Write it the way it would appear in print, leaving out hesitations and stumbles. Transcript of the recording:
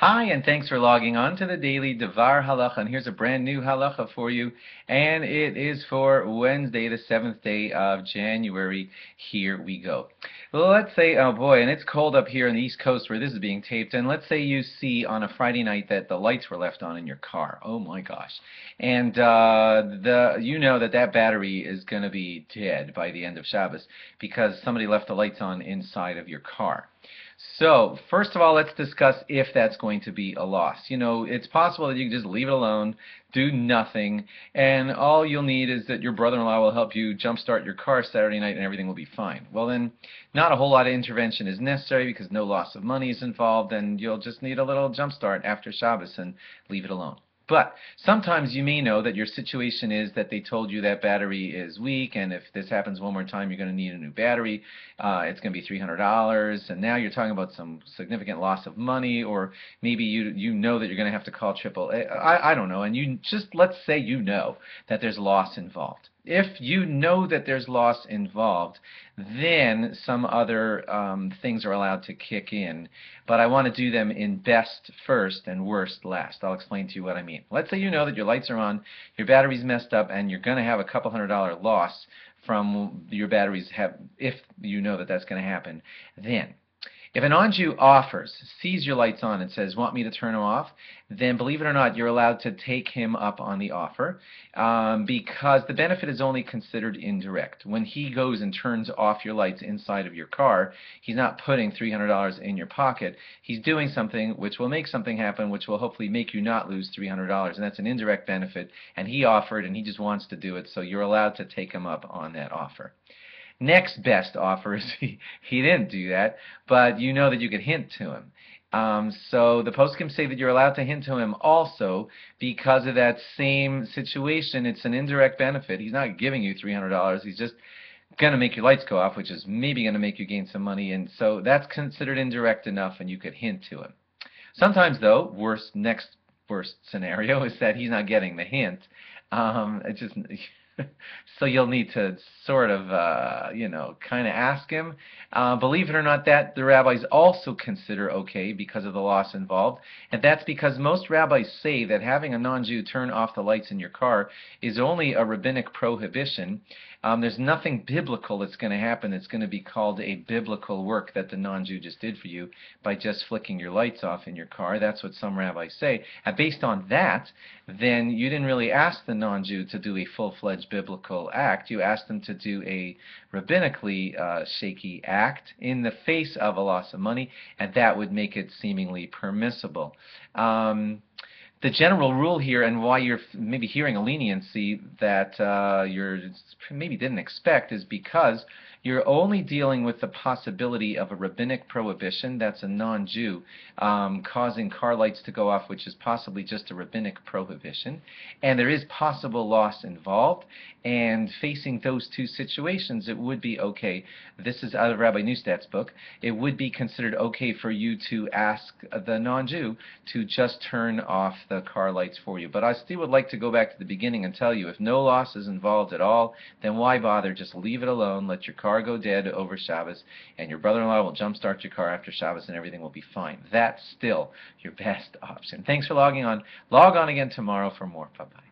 Hi, and thanks for logging on to the daily DVAR halacha. And here's a brand new halacha for you, and it is for Wednesday, the 7th day of January. Here we go. Well, let's say, oh boy, and it's cold up here on the East Coast where this is being taped, and let's say you see on a Friday night that the lights were left on in your car. Oh my gosh. And you know that battery is going to be dead by the end of Shabbos because somebody left the lights on inside of your car. So, first of all, let's discuss if that's going to be a loss. You know, it's possible that you can just leave it alone, do nothing, and all you'll need is that your brother-in-law will help you jumpstart your car Saturday night and everything will be fine. Well then, not a whole lot of intervention is necessary because no loss of money is involved, and you'll just need a little jumpstart after Shabbos and leave it alone. But sometimes you may know that your situation is that they told you that battery is weak, and if this happens one more time, you're going to need a new battery. It's going to be $300, and now you're talking about some significant loss of money, or maybe you know that you're going to have to call AAA. I don't know, and let's say you know that there's loss involved. If you know that there's loss involved, then some other things are allowed to kick in. But I want to do them in best first and worst last. I'll explain to you what I mean. Let's say you know that your lights are on, your battery's messed up, and you're going to have a couple $100 loss from your batteries if you know that that's going to happen. Then, if a non-Jew sees your lights on and says, want me to turn them off, then believe it or not, you're allowed to take him up on the offer because the benefit is only considered indirect. When he goes and turns off your lights inside of your car, he's not putting $300 in your pocket. He's doing something which will make something happen, which will hopefully make you not lose $300, and that's an indirect benefit, and he offered and he just wants to do it, so you're allowed to take him up on that offer. Next best offer is he didn't do that, but you know that you could hint to him. So the poskim say that you're allowed to hint to him also because of that same situation. It's an indirect benefit. He's not giving you $300. He's just going to make your lights go off, which is maybe going to make you gain some money. And so that's considered indirect enough, and you could hint to him. Sometimes, though, next worst scenario is that he's not getting the hint. So you'll need to sort of, kind of ask him. Believe it or not, that the rabbis also consider okay because of the loss involved. And that's because most rabbis say that having a non-Jew turn off the lights in your car is only a rabbinic prohibition. There's nothing biblical that's going to happen that's going to be called a biblical work that the non-Jew just did for you by just flicking your lights off in your car. That's what some rabbis say. And based on that, then you didn't really ask the non-Jew to do a full-fledged biblical act. You asked them to do a rabbinically shaky act in the face of a loss of money, and that would make it seemingly permissible. The general rule here, and why you're maybe hearing a leniency that you maybe didn't expect, is because you're only dealing with the possibility of a rabbinic prohibition, that's a non-Jew, causing car lights to go off, which is possibly just a rabbinic prohibition, and there is possible loss involved, and facing those two situations, it would be okay. This is out of Rabbi Neustat's book. It would be considered okay for you to ask the non-Jew to just turn off the car lights for you. But I still would like to go back to the beginning and tell you, if no loss is involved at all, then why bother? Just leave it alone, let your car go dead over Shabbos, and your brother-in-law will jumpstart your car after Shabbos and everything will be fine. That's still your best option. Thanks for logging on. Log on again tomorrow for more. Bye-bye.